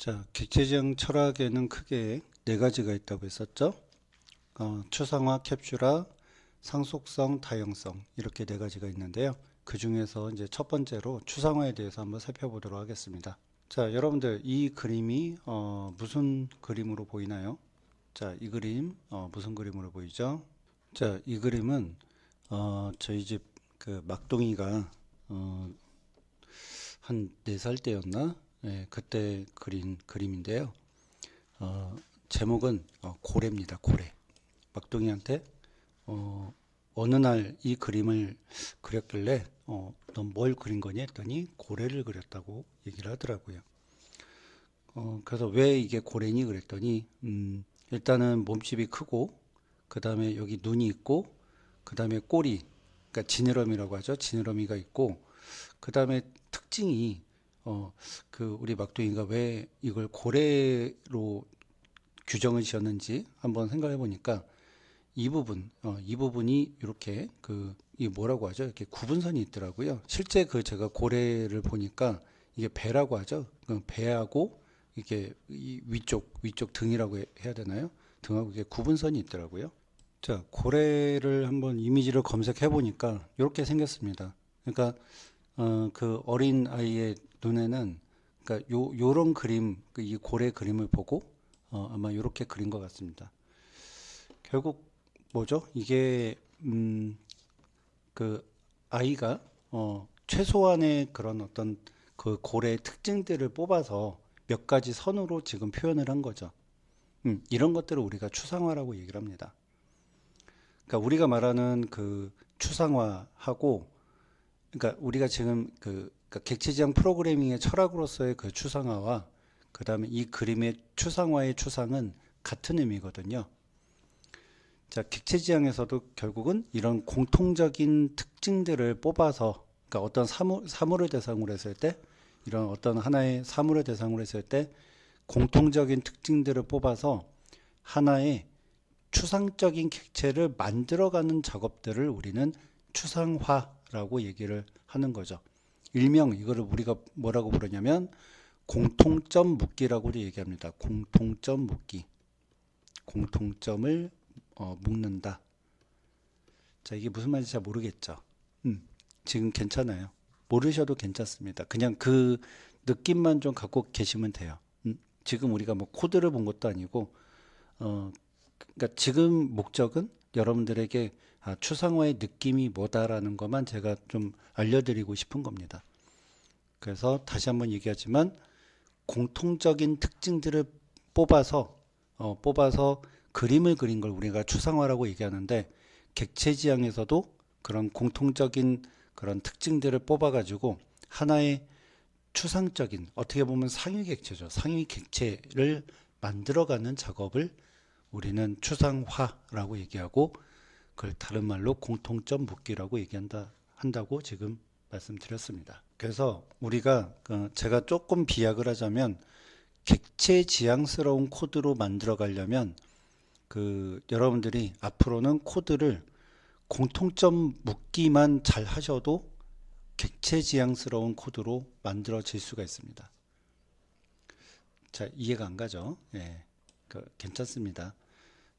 자, 객체지형 철학에는 크게 네 가지가 있다고 했었죠. 추상화, 캡슐화, 상속성, 다형성 이렇게 네 가지가 있는데요. 그 중에서 이제 첫 번째로 추상화에 대해서 한번 살펴보도록 하겠습니다. 자, 여러분들 이 그림이 무슨 그림으로 보이나요? 자, 이 그림 무슨 그림으로 보이죠? 자, 이 그림은 저희 집 그 막둥이가 한 4살 때였나? 예, 그때 그린 그림인데요. 제목은 고래입니다. 고래. 막둥이한테 어느 날 이 그림을 그렸길래 넌 뭘 그린 거니 했더니 고래를 그렸다고 얘기를 하더라고요. 그래서 왜 이게 고래니 그랬더니 일단은 몸집이 크고 그 다음에 여기 눈이 있고 그 다음에 꼬리, 그러니까 지느러미라고 하죠. 지느러미가 있고 그 다음에 특징이 그 우리 막둥이가 왜 이걸 고래로 규정을 지었는지 한번 생각해 보니까 이 부분이 이렇게 이 뭐라고 하죠? 이렇게 구분선이 있더라고요. 실제 그 제가 고래를 보니까 이게 배라고 하죠. 그 배하고 이게 이 위쪽 등이라고 해야 되나요? 등하고 이게 구분선이 있더라고요. 자, 고래를 한번 이미지를 검색해 보니까 이렇게 생겼습니다. 그러니까 그 어린 아이의 눈에는 그러니까 요런 그림, 이 고래 그림을 보고 아마 이렇게 그린 것 같습니다. 결국 뭐죠? 이게 그 아이가 최소한의 그런 어떤 그 고래의 특징들을 뽑아서 몇 가지 선으로 지금 표현을 한 거죠. 이런 것들을 우리가 추상화라고 얘기를 합니다. 그러니까 우리가 말하는 그 추상화하고 그러니까 우리가 지금 그러니까 객체지향 프로그래밍의 철학으로서의 그 추상화와 그 다음에 이 그림의 추상화의 추상은 같은 의미거든요. 자, 객체지향에서도 결국은 이런 공통적인 특징들을 뽑아서 그러니까 어떤 사물을 대상으로 했을 때 이런 어떤 하나의 사물을 대상으로 했을 때 공통적인 특징들을 뽑아서 하나의 추상적인 객체를 만들어가는 작업들을 우리는 추상화라고 얘기를 하는 거죠. 일명 이거를 우리가 뭐라고 부르냐면 공통점 묶기라고도 얘기합니다. 공통점 묶기. 공통점을 묶는다. 자, 이게 무슨 말인지 잘 모르겠죠. 지금 괜찮아요. 모르셔도 괜찮습니다. 그냥 그 느낌만 좀 갖고 계시면 돼요. 지금 우리가 뭐 코드를 본 것도 아니고 그러니까 지금 목적은 여러분들에게 추상화의 느낌이 뭐다라는 것만 제가 좀 알려드리고 싶은 겁니다. 그래서 다시 한번 얘기하지만 공통적인 특징들을 뽑아서 그림을 그린 걸 우리가 추상화라고 얘기하는데 객체지향에서도 그런 공통적인 그런 특징들을 뽑아가지고 하나의 추상적인 어떻게 보면 상위 객체죠. 상위 객체를 만들어가는 작업을 우리는 추상화라고 얘기하고 그걸 다른 말로 공통점 묶기라고 한다고 지금 말씀드렸습니다. 그래서 우리가 제가 조금 비약을 하자면 객체 지향스러운 코드로 만들어 가려면 여러분들이 앞으로는 코드를 공통점 묶기만 잘 하셔도 객체 지향스러운 코드로 만들어질 수가 있습니다. 자, 이해가 안 가죠? 예, 괜찮습니다.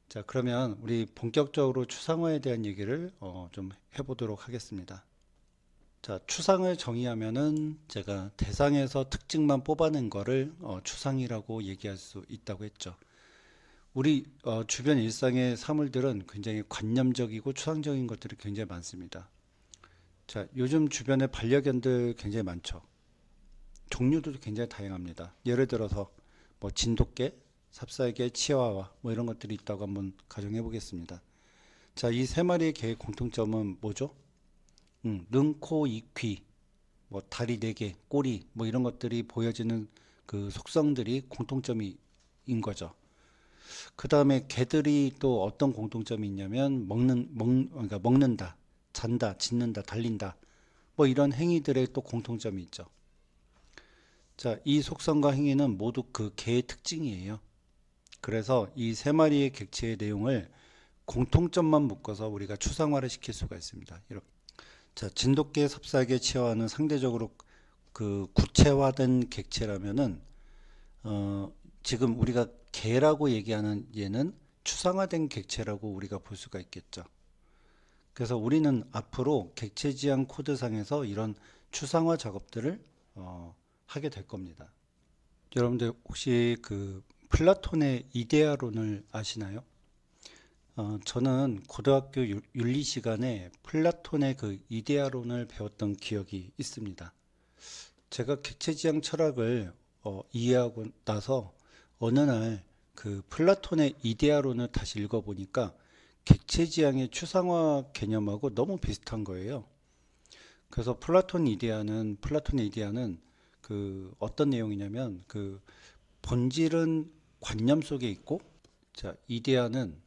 자, 그러면 우리 본격적으로 추상화에 대한 얘기를 좀 해보도록 하겠습니다. 자, 추상을 정의하면은 제가 대상에서 특징만 뽑아낸 거를 추상이라고 얘기할 수 있다고 했죠. 우리 주변 일상의 사물들은 굉장히 관념적이고 추상적인 것들이 굉장히 많습니다. 자, 요즘 주변에 반려견들 굉장히 많죠. 종류도 굉장히 다양합니다. 예를 들어서 뭐 진돗개, 삽살개, 치와와 뭐 이런 것들이 있다고 한번 가정해 보겠습니다. 자, 이 세 마리의 개의 공통점은 뭐죠? 눈, 코, 입, 귀, 뭐 다리 네 개, 꼬리 뭐 이런 것들이 보여지는 그 속성들이 공통점인 거죠. 그 다음에 개들이 또 어떤 공통점이 있냐면 그러니까 먹는다, 잔다, 짖는다, 달린다 뭐 이런 행위들의 또 공통점이 있죠. 자, 이 속성과 행위는 모두 그 개의 특징이에요. 그래서 이 세 마리의 객체의 내용을 공통점만 묶어서 우리가 추상화를 시킬 수가 있습니다. 이렇게. 자, 진돗개, 삽살개, 치와와는 상대적으로 그 구체화된 객체라면은 지금 우리가 개라고 얘기하는 얘는 추상화된 객체라고 우리가 볼 수가 있겠죠. 그래서 우리는 앞으로 객체 지향 코드상에서 이런 추상화 작업들을 하게 될 겁니다. 여러분들 혹시 그 플라톤의 이데아론을 아시나요? 저는 고등학교 윤리 시간에 플라톤의 그 이데아론을 배웠던 기억이 있습니다. 제가 객체지향 철학을 이해하고 나서 어느 날 그 플라톤의 이데아론을 다시 읽어보니까 객체지향의 추상화 개념하고 너무 비슷한 거예요. 그래서 플라톤의 이데아는 그 어떤 내용이냐면 그 본질은 관념 속에 있고, 자, 이데아는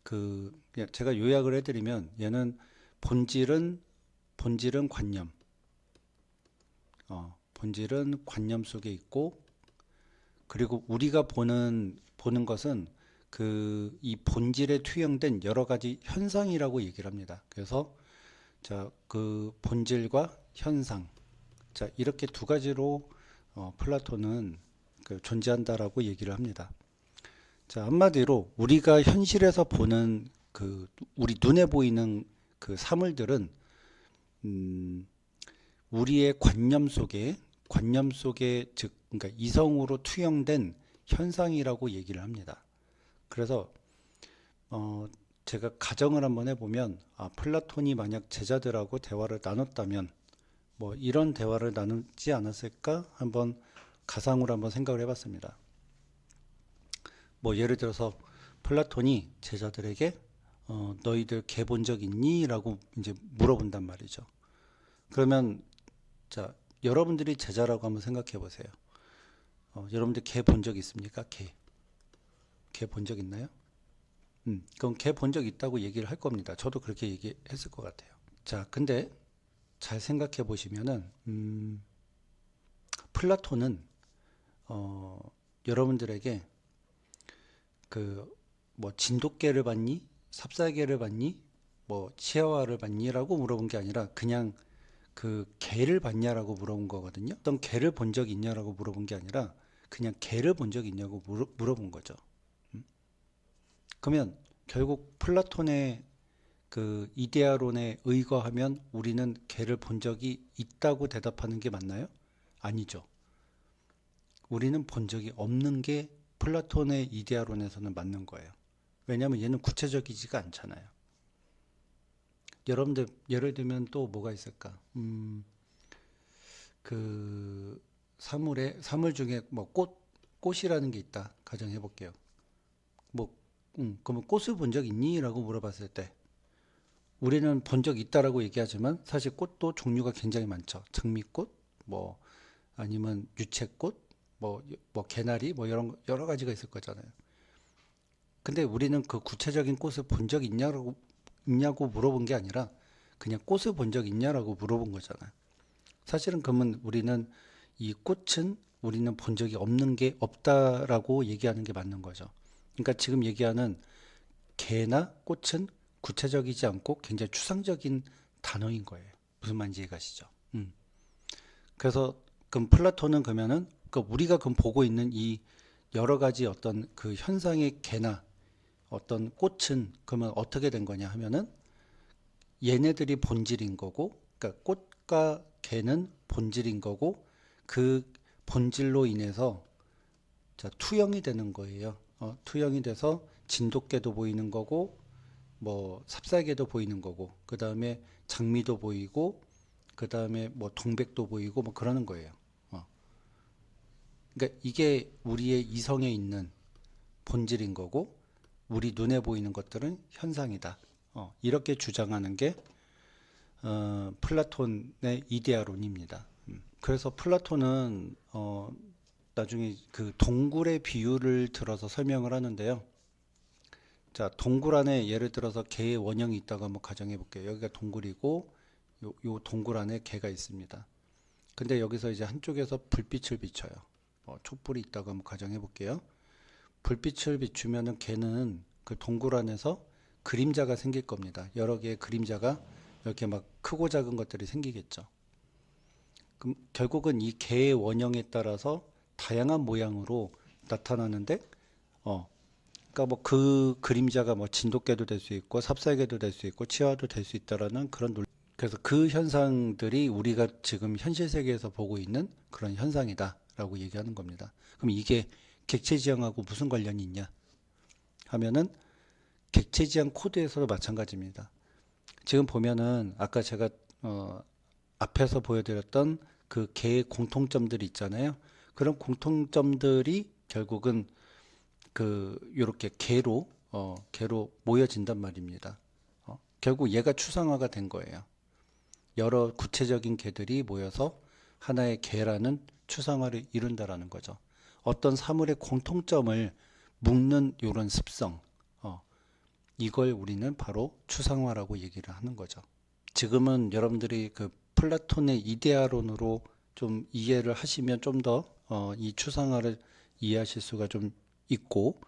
그 그냥 제가 요약을 해드리면 얘는 본질은 관념, 본질은 관념 속에 있고, 그리고 우리가 보는 것은 그 이 본질에 투영된 여러 가지 현상이라고 얘기를 합니다. 그래서 자, 그 본질과 현상, 자, 이렇게 두 가지로 플라톤은 그 존재한다라고 얘기를 합니다. 자, 한마디로 우리가 현실에서 보는 그 우리 눈에 보이는 그 사물들은 음, 우리의 관념 속에 즉 그러니까 이성으로 투영된 현상이라고 얘기를 합니다. 그래서 어, 제가 가정을 한번 해보면 플라톤이 만약 제자들하고 대화를 나눴다면 뭐 이런 대화를 나누지 않았을까 한번 가상으로 한번 생각을 해봤습니다. 뭐 예를 들어서 플라톤이 제자들에게 너희들 개 본 적 있니? 라고 이제 물어본단 말이죠. 그러면 자, 여러분들이 제자라고 한번 생각해 보세요. 여러분들 개 본 적 있습니까? 개 본 적 있나요? 그럼 개 본 적 있다고 얘기를 할 겁니다. 저도 그렇게 얘기했을 것 같아요. 자, 근데 잘 생각해 보시면은 플라톤은 여러분들에게 그 뭐 진돗개를 봤니? 삽살개를 봤니? 뭐 치아와를 봤니라고 물어본 게 아니라 그냥 그 개를 봤냐라고 물어본 거거든요. 어떤 개를 본 적이 있냐라고 물어본 게 아니라 그냥 개를 본 적이 있냐고 물어본 거죠. 그러면 결국 플라톤의 그 이데아론에 의거하면 우리는 개를 본 적이 있다고 대답하는 게 맞나요? 아니죠. 우리는 본 적이 없는 게 플라톤의 이데아론에서는 맞는 거예요. 왜냐하면 얘는 구체적이지가 않잖아요. 여러분들 예를 들면 또 뭐가 있을까? 그 사물 중에 뭐 꽃이라는 게 있다. 가정해 볼게요. 뭐 그러면 꽃을 본 적 있니?라고 물어봤을 때 우리는 본 적 있다라고 얘기하지만 사실 꽃도 종류가 굉장히 많죠. 장미꽃, 뭐 아니면 유채꽃, 뭐 개나리, 뭐 여러 가지가 있을 거잖아요. 근데 우리는 그 구체적인 꽃을 본 적 있냐고 물어본 게 아니라 그냥 꽃을 본 적 있냐라고 물어본 거잖아요. 사실은 그러면 우리는 이 꽃은 우리는 본 적이 없는 게 없다라고 얘기하는 게 맞는 거죠. 그러니까 지금 얘기하는 개나 꽃은 구체적이지 않고 굉장히 추상적인 단어인 거예요. 무슨 말인지 이해가시죠? 그래서 그럼 플라톤은 그러면은 우리가 그럼 보고 있는 이 여러 가지 어떤 그 현상의 개나 어떤 꽃은 그러면 어떻게 된 거냐 하면은 얘네들이 본질인 거고, 그러니까 꽃과 개는 본질인 거고 그 본질로 인해서 자, 투영이 되는 거예요. 투영이 돼서 진돗개도 보이는 거고, 뭐 삽살개도 보이는 거고, 그 다음에 장미도 보이고, 그 다음에 뭐 동백도 보이고, 뭐 그러는 거예요. 그러니까 이게 우리의 이성에 있는 본질인 거고, 우리 눈에 보이는 것들은 현상이다. 이렇게 주장하는 게 플라톤의 이데아론입니다. 그래서 플라톤은 나중에 그 동굴의 비유를 들어서 설명을 하는데요. 자, 동굴 안에 예를 들어서 개의 원형이 있다고 한번 가정해 볼게요. 여기가 동굴이고 요 동굴 안에 개가 있습니다. 근데 여기서 이제 한쪽에서 불빛을 비춰요. 촛불이 있다고 한번 가정해 볼게요. 불빛을 비추면은 개는 그 동굴 안에서 그림자가 생길 겁니다. 여러 개의 그림자가 이렇게 막 크고 작은 것들이 생기겠죠. 그럼 결국은 이 개의 원형에 따라서 다양한 모양으로 나타나는데 그러니까 뭐 그 그림자가 뭐 진돗개도 될 수 있고 삽살개도 될 수 있고 치아도 될 수 있다라는 그런 그래서 그 현상들이 우리가 지금 현실 세계에서 보고 있는 그런 현상이다라고 얘기하는 겁니다. 그럼 이게 객체 지향하고 무슨 관련이 있냐 하면은 객체 지향 코드에서도 마찬가지입니다. 지금 보면은 아까 제가 앞에서 보여드렸던 그 개의 공통점들이 있잖아요. 그런 공통점들이 결국은 그 요렇게 개로 모여진단 말입니다. 결국 얘가 추상화가 된 거예요. 여러 구체적인 개들이 모여서 하나의 개라는 추상화를 이룬다라는 거죠. 어떤 사물의 공통점을 묶는 요런 습성, 이걸 우리는 바로 추상화라고 얘기를 하는 거죠. 지금은 여러분들이 그 플라톤의 이데아론으로 좀 이해를 하시면 좀 더 이 추상화를 이해하실 수가 좀 있고,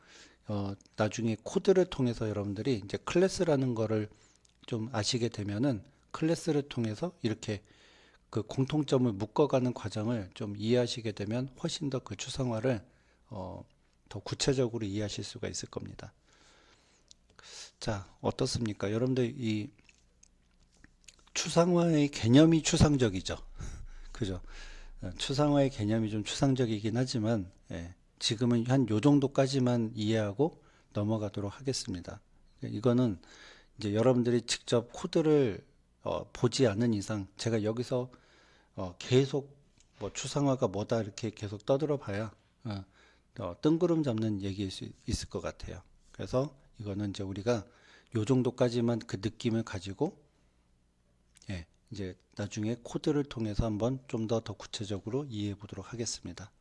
나중에 코드를 통해서 여러분들이 이제 클래스라는 거를 좀 아시게 되면은 클래스를 통해서 이렇게 그 공통점을 묶어가는 과정을 좀 이해하시게 되면 훨씬 더 그 추상화를 더 구체적으로 이해하실 수가 있을 겁니다. 자, 어떻습니까? 여러분들 이 추상화의 개념이 추상적이죠. 그죠? 추상화의 개념이 좀 추상적이긴 하지만 지금은 한 요 정도까지만 이해하고 넘어가도록 하겠습니다. 이거는 이제 여러분들이 직접 코드를 보지 않는 이상 제가 여기서 계속 뭐 추상화가 뭐다 이렇게 계속 떠들어 봐야 뜬구름 잡는 얘기일 수 있을 것 같아요. 그래서 이거는 이제 우리가 요 정도까지만 그 느낌을 가지고 이제 나중에 코드를 통해서 한번 좀 더 구체적으로 이해해 보도록 하겠습니다.